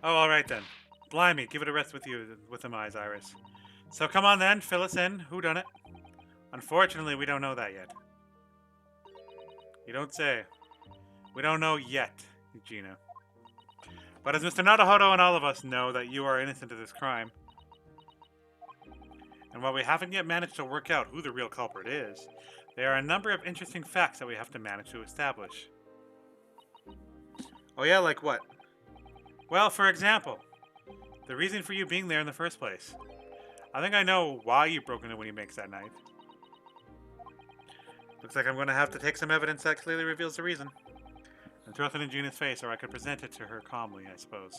Oh, alright then. Blimey, give it a rest with them eyes, Iris. So come on then, fill us in. Who done it? Unfortunately, we don't know that yet. You don't say. We don't know yet, Gina. But as Mr. Nadahodo and all of us know that you are innocent of this crime, and while we haven't yet managed to work out who the real culprit is, there are a number of interesting facts that we have to manage to establish. Oh yeah, like what? Well, for example, the reason for you being there in the first place. I think I know why you broke into Winnie Banks that night. Looks like I'm going to have to take some evidence that clearly reveals the reason and throw it in Gina's face, or I could present it to her calmly, I suppose.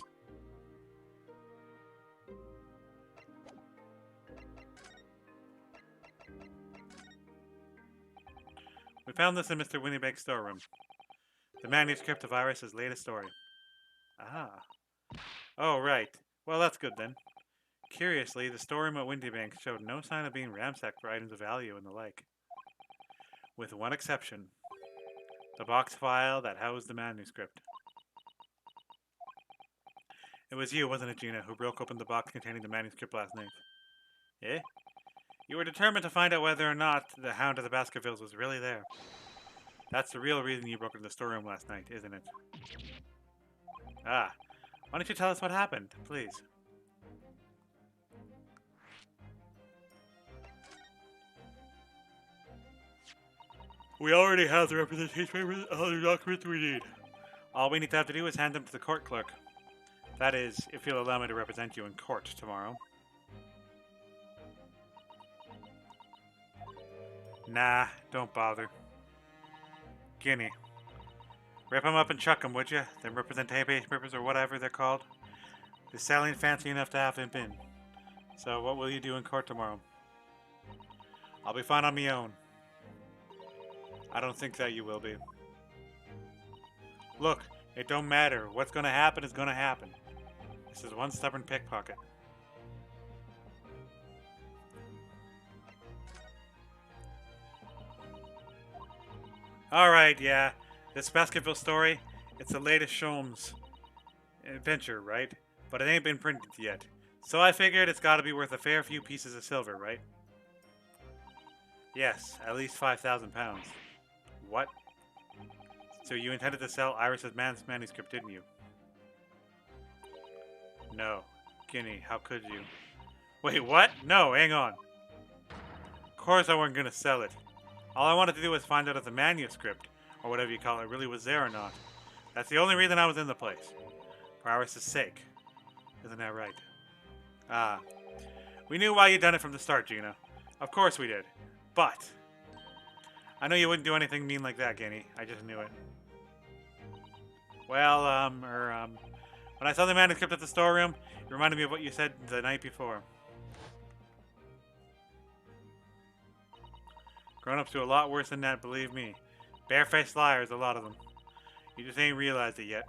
We found this in Mr. Winniebank's storeroom. The manuscript of Iris's latest story. Ah. Oh, right. Well, that's good then. Curiously, the storeroom at Windybank showed no sign of being ransacked for items of value and the like. With one exception. The box file that housed the manuscript. It was you, wasn't it, Gina, who broke open the box containing the manuscript last night? Eh? You were determined to find out whether or not the Hound of the Baskervilles was really there. That's the real reason you broke into the storeroom last night, isn't it? Ah. Why don't you tell us what happened, please? We already have the representation papers and other documents we need. All we need to have to do is hand them to the court clerk. That is, if you'll allow me to represent you in court tomorrow. Nah, don't bother. Guinea. Rip 'em up and chuck 'em, would you? Them representation papers or whatever they're called. The selling fancy enough to have them in. So what will you do in court tomorrow? I'll be fine on me own. I don't think that you will be. Look, it don't matter. What's gonna happen is gonna happen. This is one stubborn pickpocket. Alright, yeah. This Baskerville story, it's the latest Sholmes adventure, right? But it ain't been printed yet. So I figured it's gotta be worth a fair few pieces of silver, right? Yes, at least 5,000 pounds. What? So you intended to sell Iris's manuscript, didn't you? No. Guinea, how could you? Wait, what? No, hang on. Of course I wasn't gonna sell it. All I wanted to do was find out if the manuscript, or whatever you call it, really was there or not. That's the only reason I was in the place. For Iris' sake. Isn't that right? Ah. We knew why you'd done it from the start, Gina. Of course we did. But I know you wouldn't do anything mean like that, Guinea. I just knew it. Well, when I saw the manuscript at the storeroom, it reminded me of what you said the night before. Grown-ups do a lot worse than that, believe me. Barefaced liars, a lot of them. You just ain't realized it yet.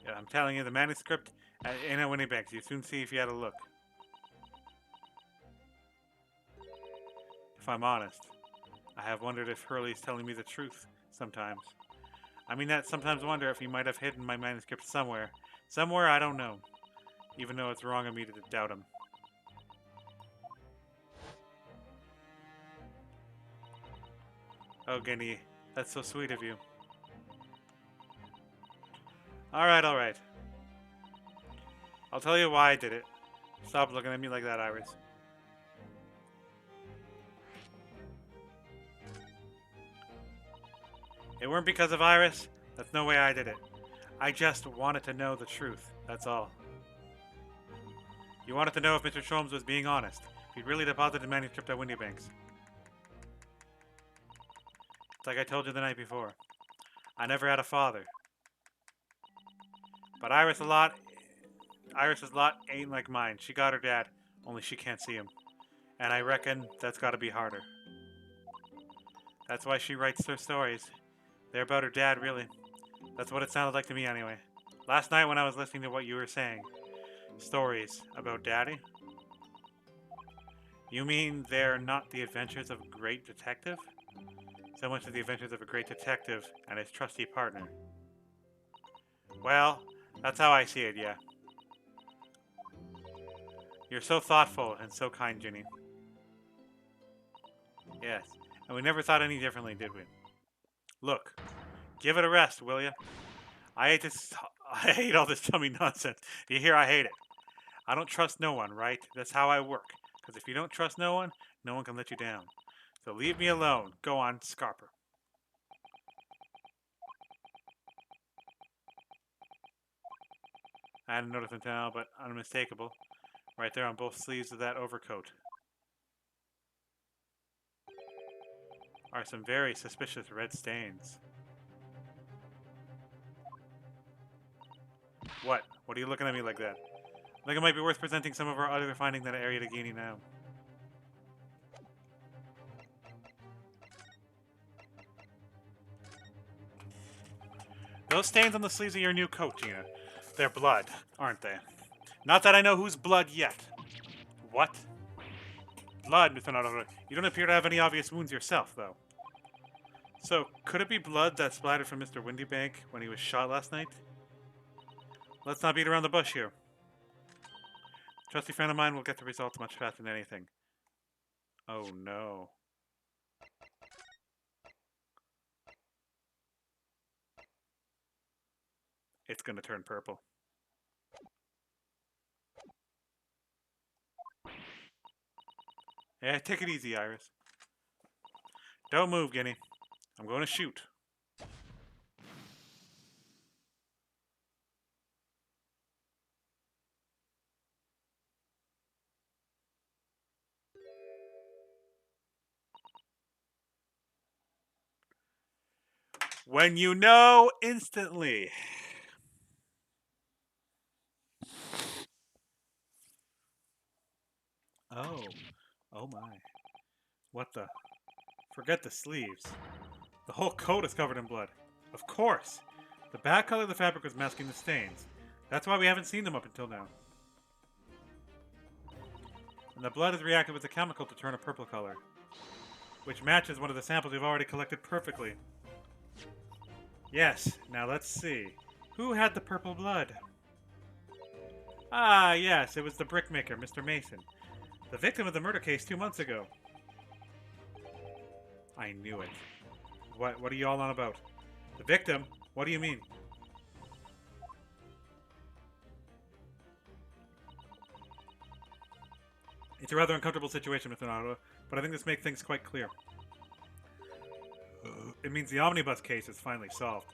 Yeah, I'm telling you, the manuscript in at Winniebanks. You soon see if you had a look. If I'm honest, I have wondered if Hurley's telling me the truth sometimes. I mean that sometimes wonder if he might have hidden my manuscript somewhere. Somewhere I don't know. Even though it's wrong of me to doubt him. Oh, Guinea, that's so sweet of you. Alright, alright. I'll tell you why I did it. Stop looking at me like that, Iris. It weren't because of Iris. That's no way I did it. I just wanted to know the truth. That's all. You wanted to know if Mr. Sholmes was being honest. If he'd really deposited the manuscript at Windybanks. It's like I told you the night before. I never had a father. But Iris's lot ain't like mine. She got her dad, only she can't see him. And I reckon that's gotta be harder. That's why she writes her stories. They're about her dad, really. That's what it sounded like to me, anyway. Last night when I was listening to what you were saying. Stories about Daddy? You mean they're not the adventures of a great detective? So much of the adventures of a great detective and his trusty partner. Well, that's how I see it, yeah. You're so thoughtful and so kind, Ginny. Yes, and we never thought any differently, did we? Look, give it a rest, will ya? I hate this. I hate all this tummy nonsense. You hear? I hate it. I don't trust no one, right? That's how I work. Because if you don't trust no one can let you down. So leave me alone. Go on, Scarper. I hadn't noticed until now, but unmistakable. Right there on both sleeves of that overcoat are some very suspicious red stains. What? What are you looking at me like that? I think it might be worth presenting some of our other findings at Area to Guinea now. Those stains on the sleeves of your new coat, Gina. They're blood, aren't they? Not that I know whose blood yet. What? Blood, Mr. Naruto. You don't appear to have any obvious wounds yourself, though. So, could it be blood that splattered from Mr. Windybank when he was shot last night? Let's not beat around the bush here. Trusty friend of mine will get the results much faster than anything. Oh no. It's gonna turn purple. Yeah, take it easy, Iris. Don't move, Guinea. I'm going to shoot. When you know instantly. Oh. Oh my. What the? Forget the sleeves. The whole coat is covered in blood. Of course. The bad color of the fabric was masking the stains. That's why we haven't seen them up until now. And the blood has reacted with the chemical to turn a purple color, which matches one of the samples we've already collected perfectly. Yes, now let's see. Who had the purple blood? Ah, yes, it was the brickmaker, Mr. Mason. The victim of the murder case 2 months ago. I knew it. What are you all on about? The victim? What do you mean? It's a rather uncomfortable situation, Mr. Naruto, but I think this makes things quite clear. It means the omnibus case is finally solved.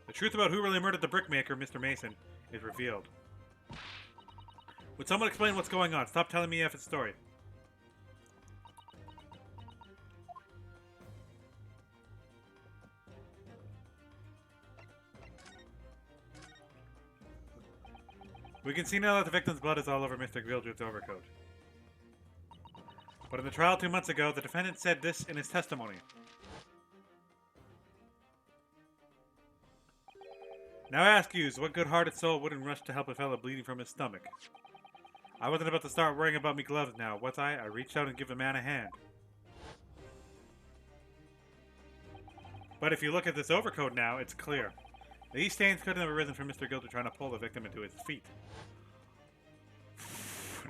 The truth about who really murdered the brickmaker, Mr. Mason, is revealed. Would someone explain what's going on? Stop telling me F's story. We can see now that the victim's blood is all over Mr. Gildred's overcoat. But in the trial 2 months ago, the defendant said this in his testimony. Now I ask you, what good-hearted soul wouldn't rush to help a fellow bleeding from his stomach? I wasn't about to start worrying about me gloves now, was I? I reached out and give the man a hand. But if you look at this overcoat now, it's clear. These stains couldn't have arisen from Mr. Gildred trying to pull the victim into his feet.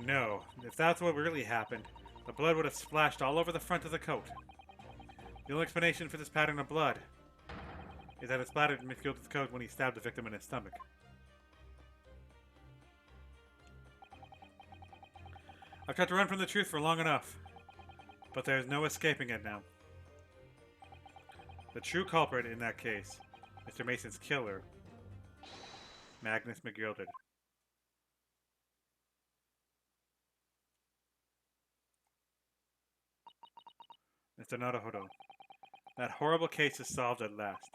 No, if that's what really happened, the blood would have splashed all over the front of the coat. The only explanation for this pattern of blood is that it splattered Miss Gildred's coat when he stabbed the victim in his stomach. I've tried to run from the truth for long enough, but there's no escaping it now. The true culprit in that case, Mr. Mason's killer, Magnus McGildred. Mr. Naruhodo, that horrible case is solved at last,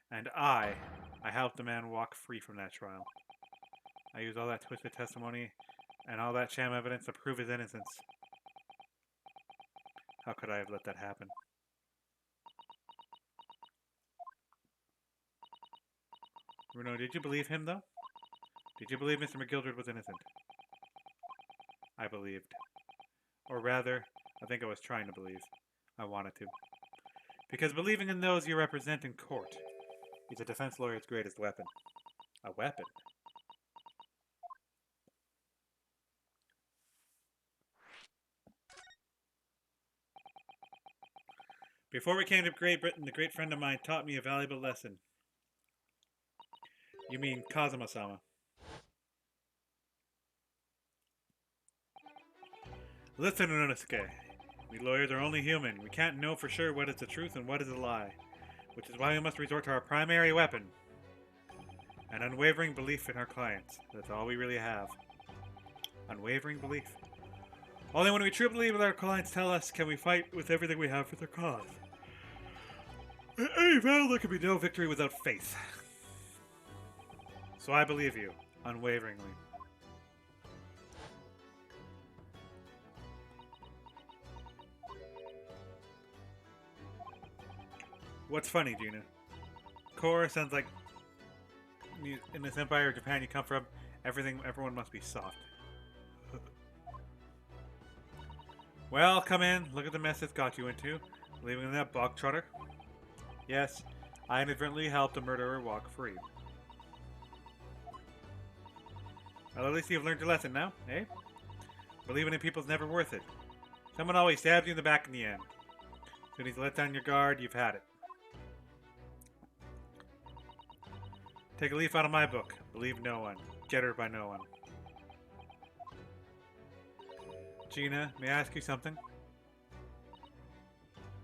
and I helped the man walk free from that trial. I used all that twisted testimony and all that sham evidence to prove his innocence. How could I have let that happen? Bruno, did you believe him, though? Did you believe Mr. McGildred was innocent? I believed. Or rather, I think I was trying to believe. I wanted to. Because believing in those you represent in court is a defense lawyer's greatest weapon. A weapon? Before we came to Great Britain, a great friend of mine taught me a valuable lesson. You mean Kazuma-sama. Listen, Unosuke. We lawyers are only human. We can't know for sure what is the truth and what is a lie. Which is why we must resort to our primary weapon. An unwavering belief in our clients. That's all we really have. Unwavering belief. Only when we truly believe what our clients tell us can we fight with everything we have for their cause. In any battle, there can be no victory without faith. So I believe you, unwaveringly. What's funny, Gina? Korra sounds like in this empire of Japan you come from, everyone must be soft. Well, come in. Look at the mess it's got you into. Leaving in that bog trotter. Yes, I inadvertently helped a murderer walk free. Well, at least you've learned your lesson now, eh? Believing in people's never worth it. Someone always stabs you in the back in the end. As soon as you let down your guard, you've had it. Take a leaf out of my book. Believe no one. Get her by no one. Gina, may I ask you something?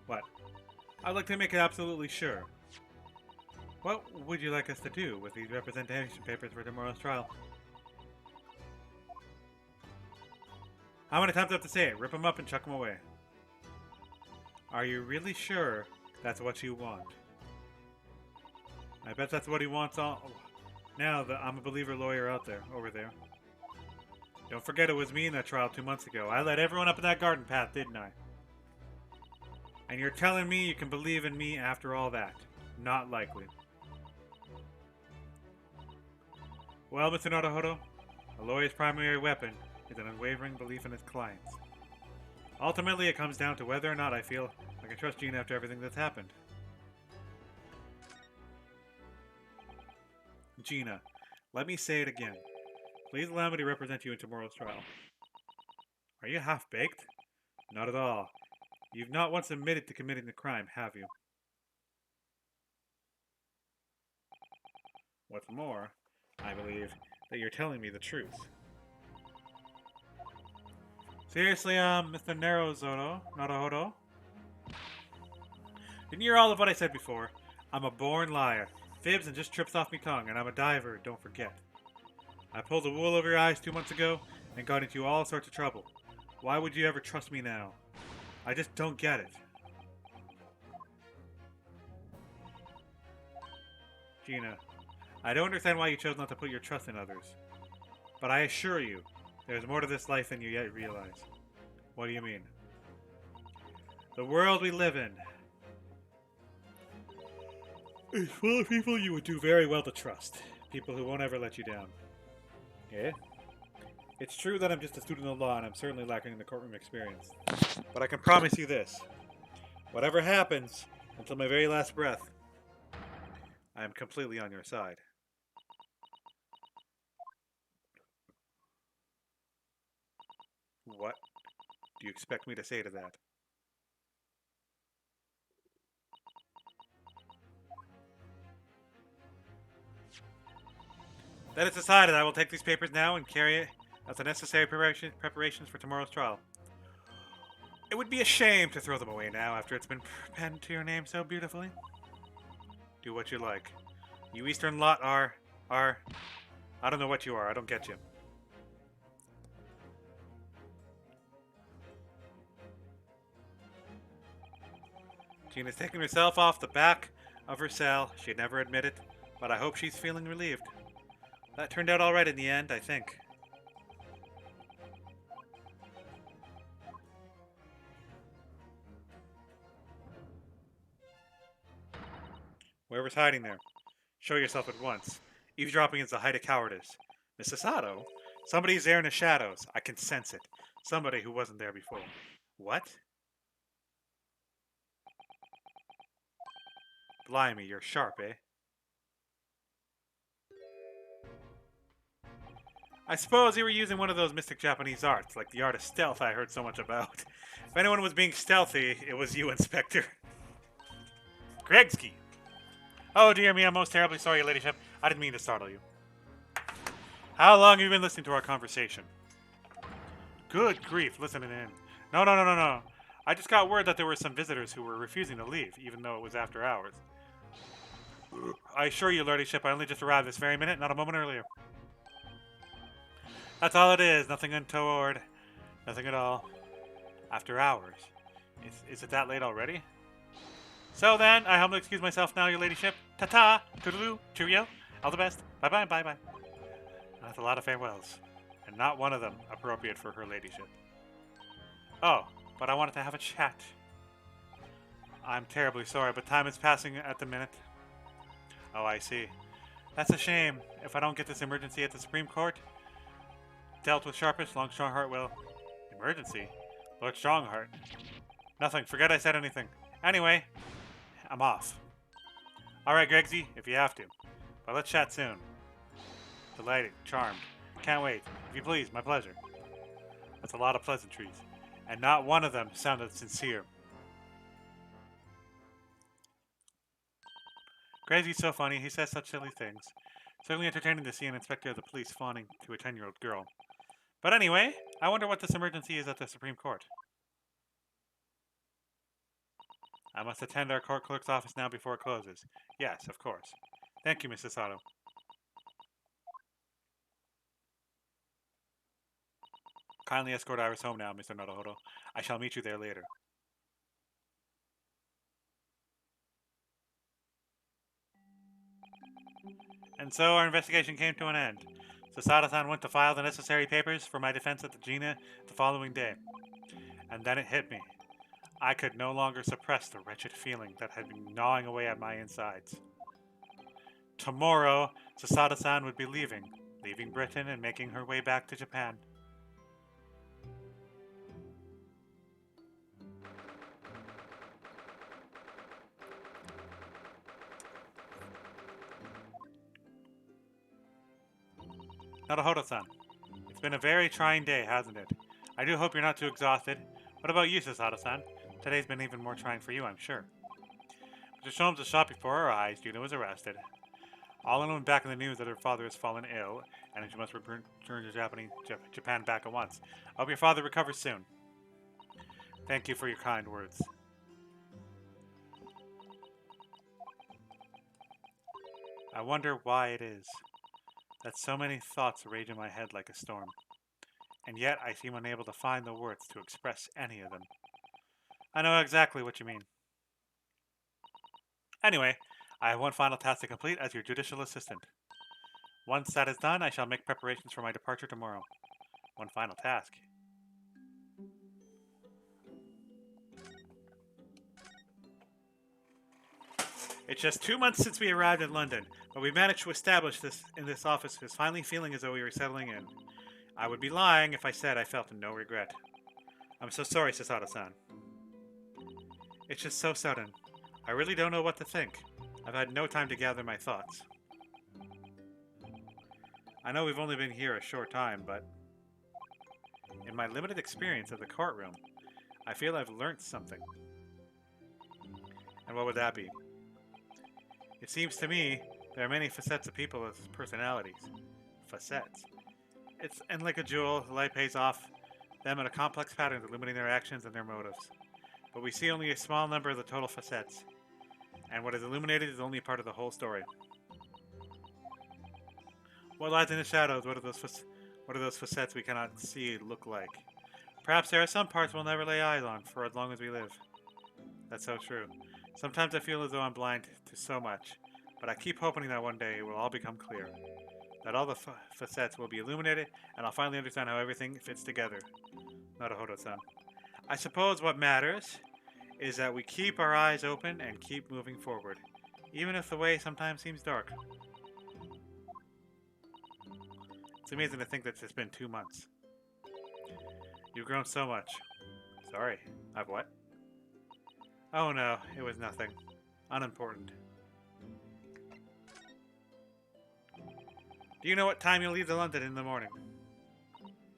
What? I'd like to make it absolutely sure. What would you like us to do with these representation papers for tomorrow's trial? How many times do I have to say it? Rip them up and chuck them away. Are you really sure that's what you want? I bet that's what he wants all... Now that I'm a believer lawyer over there. Don't forget it was me in that trial 2 months ago. I let everyone up in that garden path, didn't I? And you're telling me you can believe in me after all that? Not likely. Well, Mr. Naruhodo, a lawyer's primary weapon is an unwavering belief in his clients. Ultimately, it comes down to whether or not I feel I can trust Gina after everything that's happened. Gina, let me say it again. Please allow me to represent you in tomorrow's trial. Are you half-baked? Not at all. You've not once admitted to committing the crime, have you? What's more, I believe that you're telling me the truth. Seriously, Mr. Naruhodo? Didn't you hear all of what I said before? I'm a born liar. Fibs and just trips off me tongue, and I'm a diver, don't forget. I pulled the wool over your eyes 2 months ago and got into all sorts of trouble. Why would you ever trust me now? I just don't get it. Gina, I don't understand why you chose not to put your trust in others. But I assure you, there's more to this life than you yet realize. What do you mean? The world we live in is full of people you would do very well to trust. People who won't ever let you down. Yeah? It's true that I'm just a student of law and I'm certainly lacking in the courtroom experience. But I can promise you this. Whatever happens, until my very last breath, I am completely on your side. What do you expect me to say to that? That is decided. I will take these papers now and carry it as the necessary preparations for tomorrow's trial. It would be a shame to throw them away now after it's been penned to your name so beautifully. Do what you like. You Eastern lot are... I don't know what you are. I don't get you. Gina's taking herself off the back of her cell. She'd never admit it, but I hope she's feeling relieved. That turned out alright in the end, I think. Whoever's hiding there, show yourself at once. Eavesdropping is the height of cowardice. Miss Sasato? Somebody's there in the shadows. I can sense it. Somebody who wasn't there before. What? Blimey, you're sharp, eh? I suppose you were using one of those mystic Japanese arts, like the art of stealth I heard so much about. If anyone was being stealthy, it was you, Inspector. Gregsky! Oh dear me, I'm most terribly sorry, your ladyship. I didn't mean to startle you. How long have you been listening to our conversation? Good grief, listening in. No. I just got word that there were some visitors who were refusing to leave, even though it was after hours. I assure you, ladyship, I only just arrived this very minute, not a moment earlier. That's all it is, nothing untoward. Nothing at all. After hours. Is it that late already? So then, I humbly excuse myself now, your ladyship. Ta-ta! Toodaloo! Cheerio! All the best. Bye-bye, bye-bye. That's a lot of farewells. And not one of them appropriate for her ladyship. Oh, but I wanted to have a chat. I'm terribly sorry, but time is passing at the minute. Oh, I see. That's a shame. If I don't get this emergency at the Supreme Court, dealt with sharpish, Long Strongheart will. Emergency? Lord Strongheart. Nothing. Forget I said anything. Anyway, I'm off. Alright, Gregsy, if you have to. But let's chat soon. Delighted. Charmed. Can't wait. If you please, my pleasure. That's a lot of pleasantries. And not one of them sounded sincere. Gregsy's so funny. He says such silly things. Certainly entertaining to see an inspector of the police fawning to a 10-year-old girl. But anyway, I wonder what this emergency is at the Supreme Court. I must attend our court clerk's office now before it closes. Yes, of course. Thank you, Mrs. Sato. Kindly escort Iris home now, Mr. Naruhodo. I shall meet you there later. And so our investigation came to an end. Sasada-san went to file the necessary papers for my defense at the Gina the following day. And then it hit me. I could no longer suppress the wretched feeling that had been gnawing away at my insides. Tomorrow, Sasada-san would be leaving Britain and making her way back to Japan. Naruhodo-san, it's been a very trying day, hasn't it? I do hope you're not too exhausted. What about you, Sasada-san? Today's been even more trying for you, I'm sure. Mr. Sholmes was shot before our eyes. Juno was arrested. All alone back in the news that her father has fallen ill, and she must return to Japan back at once. I hope your father recovers soon. Thank you for your kind words. I wonder why it is that so many thoughts rage in my head like a storm, and yet I seem unable to find the words to express any of them. I know exactly what you mean. Anyway, I have one final task to complete as your judicial assistant. Once that is done, I shall make preparations for my departure tomorrow. One final task. It's just 2 months since we arrived in London, but we managed to establish this in this office is finally feeling as though we were settling in. I would be lying if I said I felt no regret. I'm so sorry, Sasada-san. It's just so sudden. I really don't know what to think. I've had no time to gather my thoughts. I know we've only been here a short time, but in my limited experience of the courtroom, I feel I've learnt something. And what would that be? It seems to me there are many facets of people as personalities. Facets. And like a jewel, the light pays off them in a complex pattern illuminating their actions and their motives. But we see only a small number of the total facets, and what is illuminated is only a part of the whole story. What lies in the shadows? What are those facets we cannot see look like? Perhaps there are some parts we'll never lay eyes on for as long as we live. That's so true. Sometimes I feel as though I'm blind to so much, but I keep hoping that one day it will all become clear. That all the facets will be illuminated, and I'll finally understand how everything fits together. Naruhodo-san. I suppose what matters is that we keep our eyes open and keep moving forward, even if the way sometimes seems dark. It's amazing to think that it's been 2 months. You've grown so much. Sorry. I've what? Oh no, it was nothing. Unimportant. Do you know what time you'll leave to London in the morning?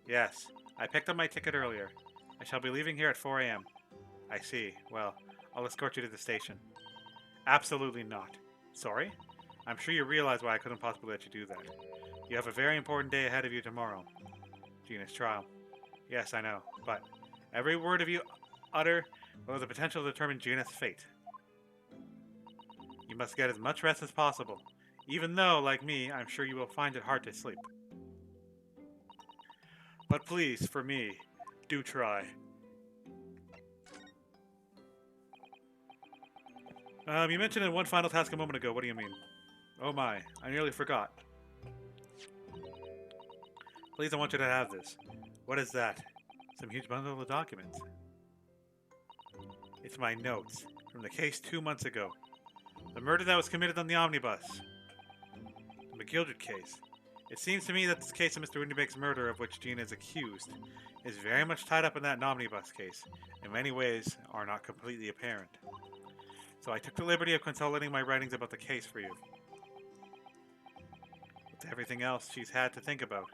Yes. I picked up my ticket earlier. I shall be leaving here at 4 a.m. I see. Well, I'll escort you to the station. Absolutely not. Sorry? I'm sure you realize why I couldn't possibly let you do that. You have a very important day ahead of you tomorrow. Gina's trial. Yes, I know, but every word of you utter will have the potential to determine Gina's fate. You must get as much rest as possible, even though, like me, I'm sure you will find it hard to sleep. But please, for me, do try. You mentioned one final task a moment ago. What do you mean? Oh my, I nearly forgot. Please, I want you to have this. What is that? Some huge bundle of documents. It's my notes from the case 2 months ago. The murder that was committed on the omnibus. The McGildred case. It seems to me that this case of Mr. Windybake's murder, of which Gina is accused, is very much tied up in that omnibus case. In many ways, are not completely apparent. So I took the liberty of consolidating my writings about the case for you. With everything else she's had to think about,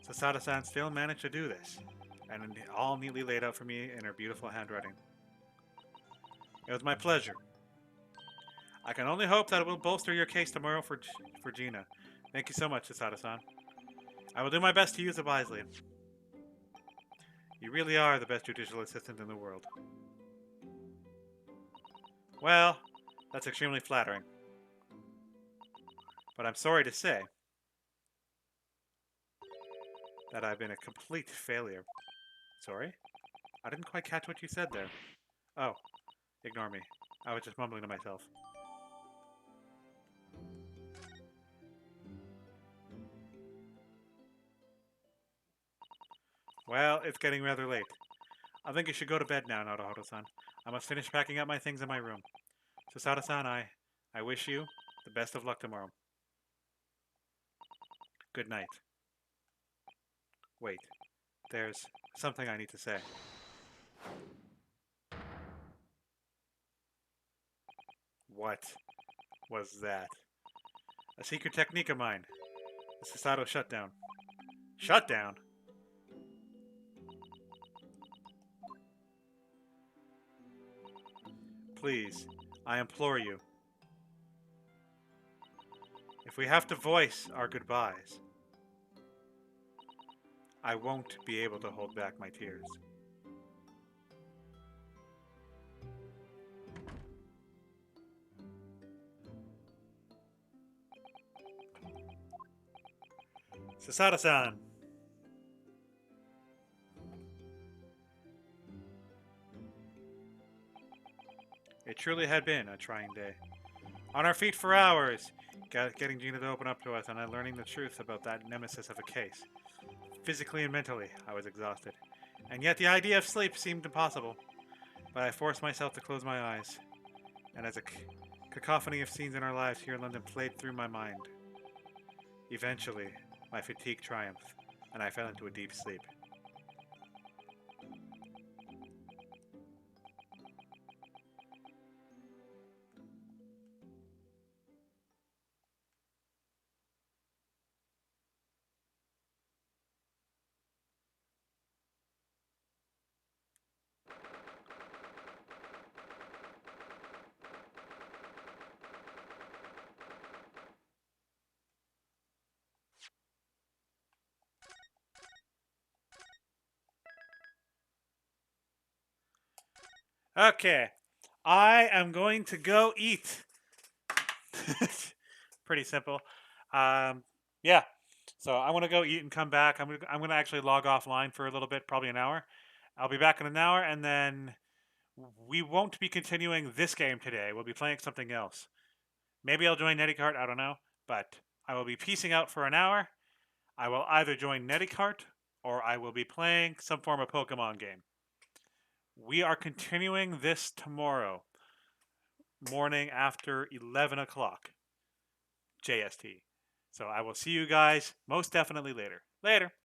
Sasada-san still managed to do this, and all neatly laid out for me in her beautiful handwriting. It was my pleasure. I can only hope that it will bolster your case tomorrow for Gina. Thank you so much, Sasada-san. I will do my best to use it wisely. You really are the best judicial assistant in the world. Well, that's extremely flattering. But I'm sorry to say that I've been a complete failure. Sorry? I didn't quite catch what you said there. Oh, ignore me. I was just mumbling to myself. Well, it's getting rather late. I think you should go to bed now, Naruto-san. I must finish packing up my things in my room. Sasada-san, I wish you the best of luck tomorrow. Good night. Wait, there's something I need to say. What was that? A secret technique of mine. The Sasato shutdown. Shutdown? Please, I implore you. If we have to voice our goodbyes, I won't be able to hold back my tears. Sasada-san! It truly had been a trying day. On our feet for hours, getting Gina to open up to us and then learning the truth about that nemesis of a case. Physically and mentally, I was exhausted. And yet the idea of sleep seemed impossible. But I forced myself to close my eyes. And as a cacophony of scenes in our lives here in London played through my mind, eventually, my fatigue triumphed, and I fell into a deep sleep. Okay, I am going to go eat. Pretty simple. Yeah, so I want to go eat and come back. I'm gonna actually log offline for a little bit, probably an hour. I'll be back in an hour, and then we won't be continuing this game today. We'll be playing something else. Maybe I'll join Neticart, I don't know. But I will be piecing out for an hour. I will either join Neticart or I will be playing some form of Pokemon game. We are continuing this tomorrow morning after 11 o'clock JST. So I will see you guys most definitely later. Later.